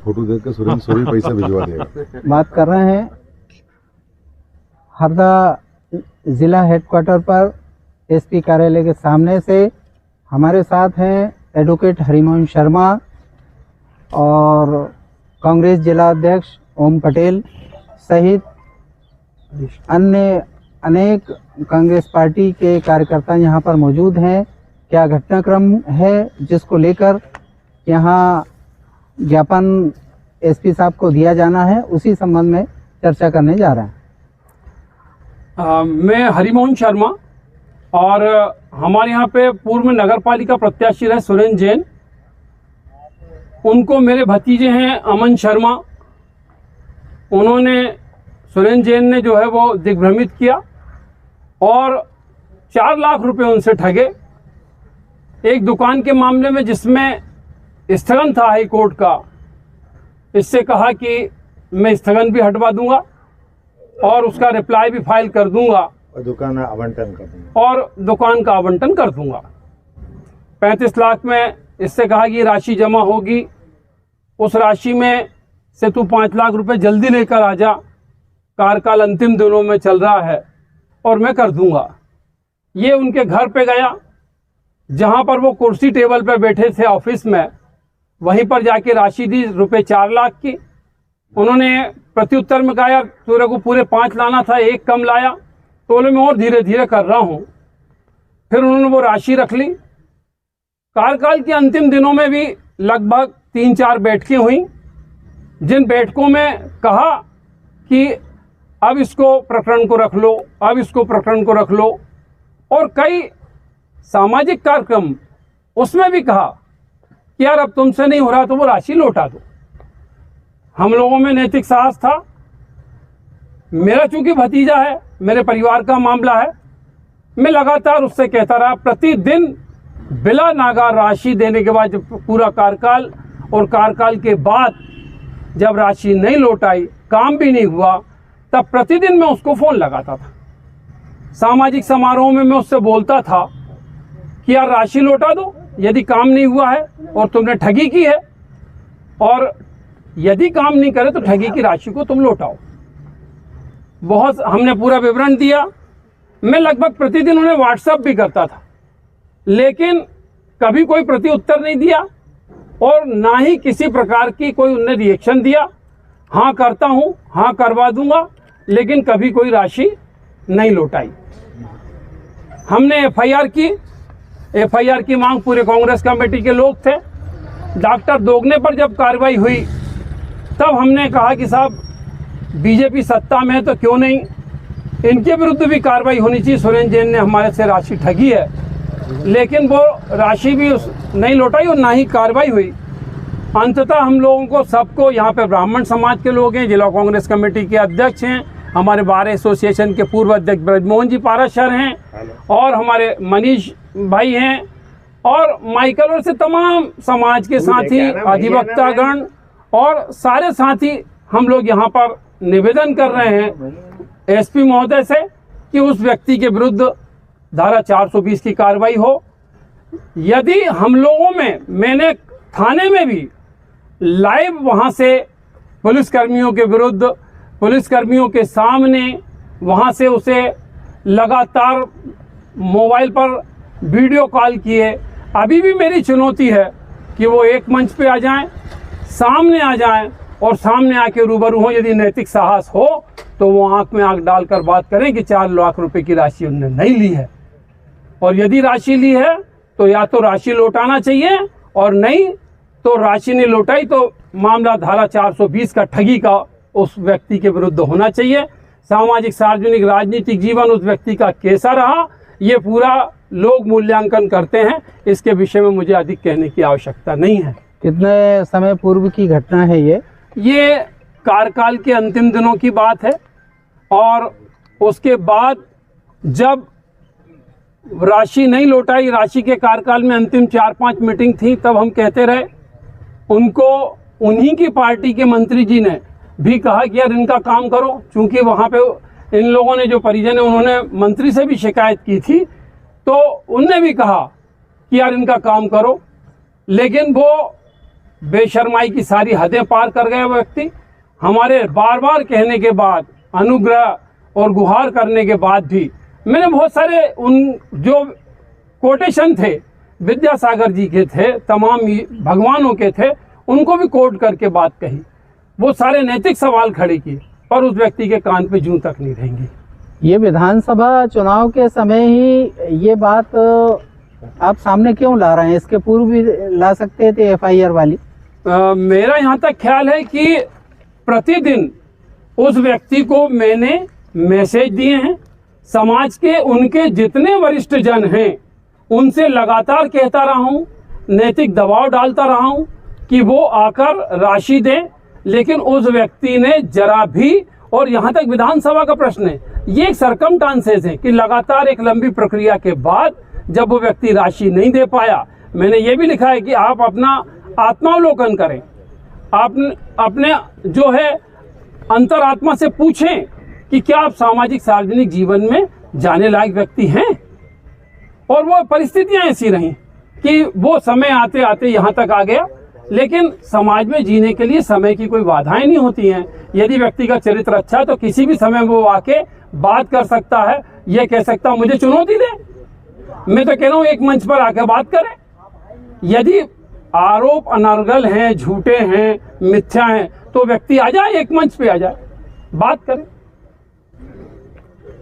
Photo देख के Surendra sorry पैसा भिजवा देगा। बात कर रहे हैं हरदा जिला हेडक्वार्टर पर एसपी कार्यालय के सामने से। हमारे साथ हैं एडवोकेट हरिमोहन शर्मा और कांग्रेस जिला अध्यक्ष ओम पटेल सहित अन्य अनेक कांग्रेस पार्टी के कार्यकर्ता यहाँ पर मौजूद हैं। क्या घटनाक्रम है जिसको लेकर यहाँ ज्ञापन एसपी साहब को दिया जाना है, उसी संबंध में चर्चा करने जा रहे हैं। मैं हरिमोहन शर्मा और हमारे यहाँ पे पूर्व नगर पालिका प्रत्याशी रहे सुरेंद्र जैन, उनको मेरे भतीजे हैं अमन शर्मा, उन्होंने सुरेंद्र जैन ने जो है वो दिग्भ्रमित किया और 4 लाख रुपए उनसे ठगे। एक दुकान के मामले में जिसमें स्थगन था हाई कोर्ट का, इससे कहा कि मैं स्थगन भी हटवा दूंगा और उसका रिप्लाई भी फाइल कर दूंगा और दुकान आवंटन कर दूंगा और दुकान का आवंटन कर दूंगा। 35 लाख में इससे कहा कि राशि जमा होगी, उस राशि में से तू 5 लाख रुपए जल्दी लेकर आ जा, कार्यकाल अंतिम दिनों में चल रहा है और मैं कर दूंगा। ये उनके घर पे गया, जहां पर वो कुर्सी टेबल पे बैठे थे ऑफिस में, वहीं पर जाके राशि दी रुपए 4 लाख की। उन्होंने प्रत्युत्तर में कहा यार तेरे को पूरे 5 लाना था, 1 कम लाया, तो बोले मैं और धीरे धीरे कर रहा हूं। फिर उन्होंने वो राशि रख ली। कार्यकाल के अंतिम दिनों में भी लगभग 3-4 बैठकें हुई, जिन बैठकों में कहा कि अब इसको प्रकरण को रख लो, अब इसको प्रकरण को रख लो, और कई सामाजिक कार्यक्रम उसमें भी कहा कि यार अब तुमसे नहीं हो रहा तो वो राशि लौटा दो। हम लोगों में नैतिक साहस था। मेरा चूंकि भतीजा है, मेरे परिवार का मामला है, मैं लगातार उससे कहता रहा। प्रतिदिन बिला नागा राशि देने के बाद जब पूरा कार्यकाल और कार्यकाल के बाद जब राशि नहीं लौटाई, काम भी नहीं हुआ, तब प्रतिदिन मैं उसको फोन लगाता था। सामाजिक समारोह में मैं उससे बोलता था कि यार राशि लौटा दो यदि काम नहीं हुआ है और तुमने ठगी की है, और यदि काम नहीं करे तो ठगी की राशि को तुम लौटाओ। बहुत हमने पूरा विवरण दिया। मैं लगभग प्रतिदिन उन्हें व्हाट्सएप भी करता था, लेकिन कभी कोई प्रति उत्तर नहीं दिया और ना ही किसी प्रकार की कोई उन्होंने रिएक्शन दिया। हाँ करता हूँ, हाँ करवा दूंगा, लेकिन कभी कोई राशि नहीं लौटाई। हमने एफआईआर की। एफआईआर की मांग पूरे कांग्रेस कमेटी के लोग थे। डॉक्टर दोगने पर जब कार्रवाई हुई तब हमने कहा कि साहब बीजेपी सत्ता में है तो क्यों नहीं इनके विरुद्ध भी कार्रवाई होनी चाहिए। सुरेंद्र जैन ने हमारे से राशि ठगी है, लेकिन वो राशि भी नहीं लौटाई और ना ही कार्रवाई हुई। अंततः हम लोगों को सबको, यहाँ पे ब्राह्मण समाज के लोग हैं, जिला कांग्रेस कमेटी के अध्यक्ष हैं, हमारे बार एसोसिएशन के पूर्व अध्यक्ष ब्रजमोहन जी पाराशर हैं, और हमारे मनीष भाई हैं, और माइकल और से तमाम समाज के साथी, अधिवक्तागण और सारे साथी हम लोग यहाँ पर निवेदन कर रहे हैं एसपी महोदय से कि उस व्यक्ति के विरुद्ध धारा 420 की कार्रवाई हो। यदि हम लोगों में, मैंने थाने में भी लाइव वहाँ से पुलिसकर्मियों के विरुद्ध, पुलिसकर्मियों के सामने वहाँ से उसे लगातार मोबाइल पर वीडियो कॉल किए। अभी भी मेरी चुनौती है कि वो एक मंच पे आ जाएं, सामने आ जाएं और सामने आके रूबरू हों। यदि नैतिक साहस हो तो वो आंख में आंख डालकर बात करें कि 4 लाख रुपए की राशि उन्होंने नहीं ली है, और यदि राशि ली है तो या तो राशि लौटाना चाहिए, और नहीं तो राशि नहीं लौटाई तो मामला धारा 420 का ठगी का उस व्यक्ति के विरुद्ध होना चाहिए। सामाजिक सार्वजनिक राजनीतिक जीवन उस व्यक्ति का कैसा रहा, ये पूरा लोग मूल्यांकन करते हैं। इसके विषय में मुझे अधिक कहने की आवश्यकता नहीं है। कितने समय पूर्व की घटना है ये कार्यकाल के अंतिम दिनों की बात है, और उसके बाद जब राशि नहीं लौटाई, राशि के कार्यकाल में अंतिम 4-5 मीटिंग थी, तब हम कहते रहे। उनको उन्हीं की पार्टी के मंत्री जी ने भी कहा कि यार इनका काम करो, चूंकि वहाँ पे इन लोगों ने, जो परिजन है, उन्होंने मंत्री से भी शिकायत की थी, तो उनने भी कहा कि यार इनका काम करो। लेकिन वो बेशर्माई की सारी हदें पार कर गए वो व्यक्ति। हमारे बार बार कहने के बाद, अनुग्रह और गुहार करने के बाद भी मैंने बहुत सारे उन जो कोटेशन थे विद्यासागर जी के थे, तमाम भगवानों के थे, उनको भी कोट करके बात कही, वो सारे नैतिक सवाल खड़े किए, पर उस व्यक्ति के कान पे जूं तक नहीं रहेंगी। ये विधानसभा चुनाव के समय ही ये बात आप सामने क्यों ला रहे हैं? इसके पूर्व भी ला सकते थे एफआईआर वाली। मेरा यहाँ तक ख्याल है कि प्रतिदिन उस व्यक्ति को मैंने मैसेज दिए हैं। समाज के उनके जितने वरिष्ठ जन हैं उनसे लगातार कहता रहा हूँ, नैतिक दबाव डालता रहा हूँ कि वो आकर राशि दें, लेकिन उस व्यक्ति ने जरा भी, और यहाँ तक विधानसभा का प्रश्न है, ये एक सरकमस्टांसेस है कि लगातार एक लंबी प्रक्रिया के बाद जब वो व्यक्ति राशि नहीं दे पाया, मैंने ये भी लिखा है कि आप अपना आत्मावलोकन करें, आप अपने जो है अंतरात्मा से पूछें कि क्या आप सामाजिक सार्वजनिक जीवन में जाने लायक व्यक्ति हैं। और वो परिस्थितियां ऐसी रहीं कि वो समय आते आते यहाँ तक आ गया, लेकिन समाज में जीने के लिए समय की कोई बाधाएं नहीं होती हैं। यदि व्यक्ति का चरित्र अच्छा है तो किसी भी समय वो आके बात कर सकता है, ये कह सकता है मुझे चुनौती दे। मैं तो कह रहा हूँ एक मंच पर आकर बात करें। यदि आरोप अनर्गल हैं, झूठे हैं, मिथ्या हैं, तो व्यक्ति आ जाए, एक मंच पे आ जाए, बात करें।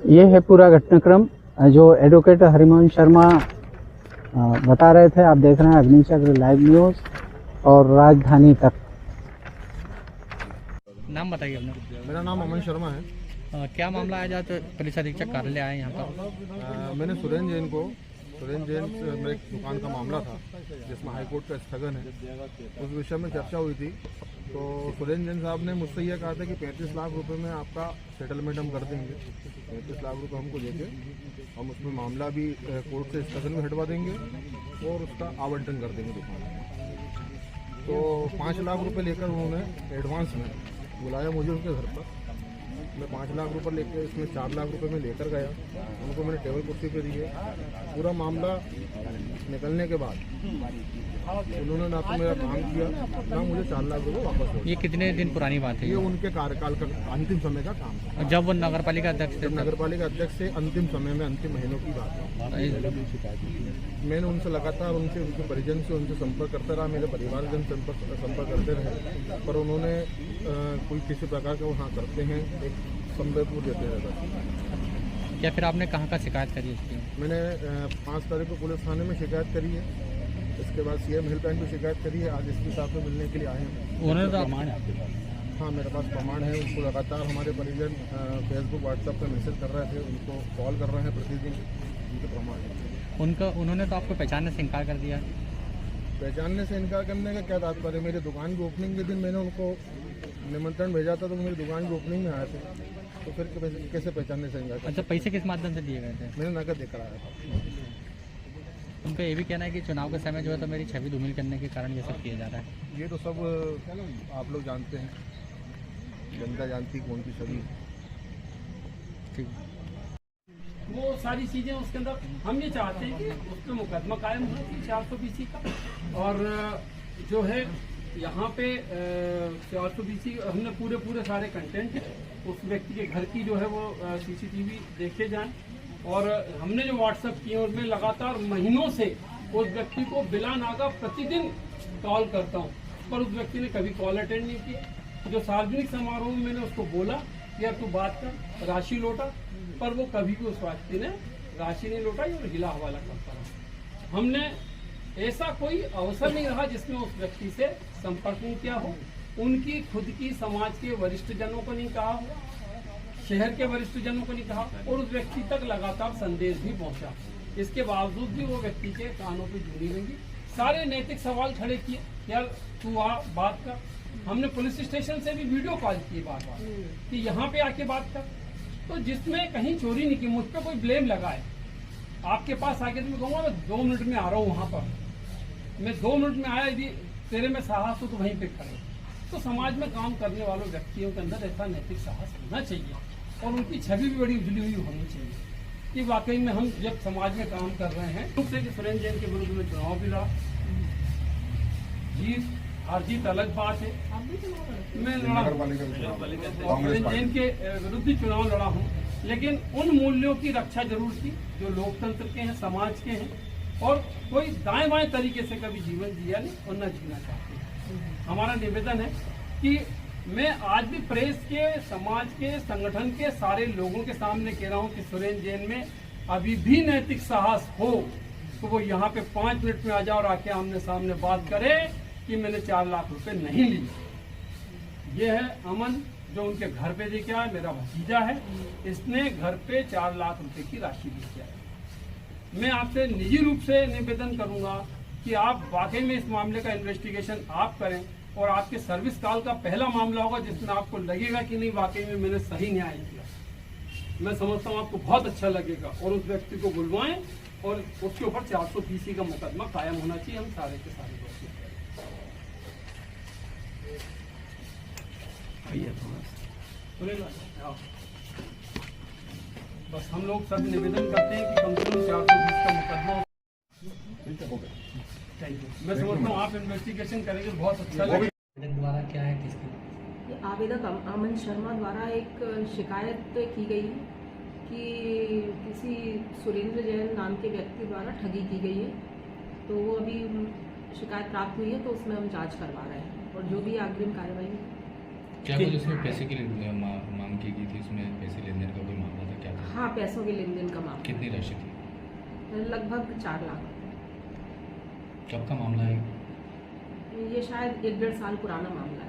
ये है पूरा घटनाक्रम जो एडवोकेट हरिमोहन शर्मा बता रहे थे। आप देख रहे हैं अग्निचक्र लाइव न्यूज़ और राजधानी तक। नाम बताइए अपना। मेरा नाम अमन शर्मा है। क्या मामला है जहाँ पुलिस अधीक्षक कार्यालय आए यहाँ पर? मैंने सुरेंद्र जैन में एक दुकान का मामला था जिसमें हाईकोर्ट का स्थगन है, उस विषय में चर्चा हुई थी। तो सुरेंद्र जैन साहब ने मुझसे यह कहा था कि 35 लाख रुपए में आपका सेटलमेंट हम कर देंगे। 35 लाख रुपए हमको देके हम उसमें मामला भी कोर्ट से स्थगन में हटवा देंगे और उसका आवंटन कर देंगे दुकान में। तो 5 लाख रुपए लेकर उन्होंने एडवांस में बुलाया मुझे उनके घर पर। मैं 5 लाख रुपए लेके इसमें 4 लाख रुपए में लेकर गया, उनको मैंने टेबल कुर्सी पे दिए। पूरा मामला निकलने के बाद उन्होंने ना तो मेरा काम किया, ना मुझे 4 लाख रुपए वापस हो। ये कितने दिन पुरानी बात है? ये उनके कार्यकाल का अंतिम समय का काम था। जब वो नगर पालिका अध्यक्ष थे? नगर पालिका अध्यक्ष से अंतिम समय में, अंतिम महीनों की बात है। मैंने उनसे लगातार उनके परिजन से उनसे संपर्क करता रहा, मेरे परिवारजन संपर्क करते रहे, पर उन्होंने कोई किसी प्रकार का वो हाँ करते हैं, एक संवेदपूर देते रहता। क्या फिर आपने कहाँ का शिकायत करी इसकी? मैंने 5 तारीख को पुलिस थाने में शिकायत करी है, इसके बाद सीएम हेल्पलाइन पे शिकायत करी है। आज इसके साथ में मिलने के लिए आए हैं। उन्होंने तो हाँ, मेरे पास प्रमाण है। उनको लगातार हमारे परिजन फेसबुक व्हाट्सएप पर मैसेज कर रहे थे, उनको कॉल कर रहे हैं प्रतिदिन, उनके प्रमाण है। उन्होंने तो आपको पहचानने से इनकार कर दिया। पहचानने से इनकार करने का क्या तात्पर्य? मेरी दुकान की ओपनिंग के दिन मैंने उनको निमंत्रण भेजा था, तो मेरी दुकान की ओपनिंग में आए थे, तो फिर कैसे पहचानने से इनकार? अच्छा, पैसे किस माध्यम से दिए गए थे? मैंने नकद देकर आया था। उनका ये भी कहना है कि चुनाव के समय जो है तो मेरी छवि धूमिल करने के कारण ये सब किया जा रहा है। ये तो सब आप लोग जानते हैं, जनता जानती कौन की छवि। ठीक, वो सारी चीजें उसके अंदर हम ये चाहते हैं कि उस पर मुकदमा कायम हो 420 का, और जो है यहाँ पे 420 हमने पूरे सारे कंटेंट उस व्यक्ति के घर की जो है वो सीसीटीवी देखे जाएं, और हमने जो व्हाट्सएप किए उसमें लगातार महीनों से उस व्यक्ति को बिला नागा प्रतिदिन कॉल करता हूँ, पर उस व्यक्ति ने कभी कॉल अटेंड नहीं की। जो सार्वजनिक समारोह में मैंने उसको बोला यार तू बात कर, राशि लौटा, पर वो कभी भी उस व्यक्ति ने राशि नहीं लौटाई और हिला हवाला करता रहा। हमने ऐसा कोई अवसर नहीं रहा जिसमें उस व्यक्ति से संपर्क नहीं किया हो, उनकी खुद की समाज के वरिष्ठ जनों को नहीं कहा हो, शहर के वरिष्ठ जनों को नहीं कहा, और उस व्यक्ति तक लगातार संदेश भी पहुंचा। इसके बावजूद भी वो व्यक्ति के कानों पे जूनी रही। सारे नैतिक सवाल खड़े किए, यार तू आ बात कर। हमने पुलिस स्टेशन से भी वीडियो कॉल किए बार बार कि यहाँ पे आके बात कर, तो जिसमें कहीं चोरी नहीं की, मुझ पर कोई ब्लेम लगाए। आपके पास आके तो मैं कहूँगा मैं 2 मिनट में आ रहा हूँ, वहाँ पर मैं 2 मिनट में आया, यदि तेरे में साहस हो तो वहीं पे खड़े। तो समाज में काम करने वालों व्यक्तियों के अंदर ऐसा नैतिक साहस होना चाहिए, और उनकी छवि भी बड़ी उजली हुई होनी चाहिए कि वाकई में हम जब समाज में काम कर रहे हैं। सुरेंद्र जैन के विरुद्ध में चुनाव भी रहा, जीत हार जीत अलग बात है। मैं लड़ा हूं। और सुरेंद्र जैन के विरुद्ध ही चुनाव लड़ा हूँ, लेकिन उन मूल्यों की रक्षा जरूर की जो लोकतंत्र के हैं, समाज के हैं, और कोई दाएं बाएं तरीके से कभी जीवन जिया नहीं और न जीना चाहते। हमारा निवेदन है कि मैं आज भी प्रेस के, समाज के, संगठन के सारे लोगों के सामने कह रहा हूं कि सुरेंद्र जैन में अभी भी नैतिक साहस हो तो वो यहाँ पे 5 मिनट में आ जाओ और आके आमने सामने बात करे कि मैंने 4 लाख रुपए नहीं लिए। ये है अमन जो उनके घर पे लेके आया, मेरा भतीजा है, इसने घर पे 4 लाख रुपए की राशि लेके आया। मैं आपसे निजी रूप से निवेदन करूंगा कि आप वाकई में इस मामले का इन्वेस्टिगेशन आप करें और आपके सर्विस काल का पहला मामला होगा जिसमें आपको लगेगा कि नहीं वाकई में मैंने सही न्याय किया। मैं समझता हूँ आपको बहुत अच्छा लगेगा और उस व्यक्ति को बुलवाएं और उसके ऊपर 430 का मुकदमा कायम होना चाहिए। हम सारे के सारे लोग बस हम लोग सब निवेदन करते हैं कि कम से कम 420 का मुकदमा। Thank you. मैं समझता हूँ आप इन्वेस्टिगेशन करेंगे बहुत अच्छा लगेगा। द्वारा क्या है किसकी? आवेदक अमन शर्मा द्वारा एक शिकायत की गई है कि किसी सुरेंद्र जैन नाम के व्यक्ति द्वारा ठगी की गई है। तो वो अभी शिकायत प्राप्त हुई है तो उसमें हम जांच करवा रहे हैं और जो भी अग्रिम कार्रवाई है। क्या कुछ उसमें पैसे की मांग की गई थी? उसमें पैसे लेन देन का कोई मामला था क्या था? हाँ, पैसों के लेन देन का मामला। कितनी राशि थी? लगभग 4 लाख। कब का मामला है? ये शायद 1-1.5 साल पुराना मामला है।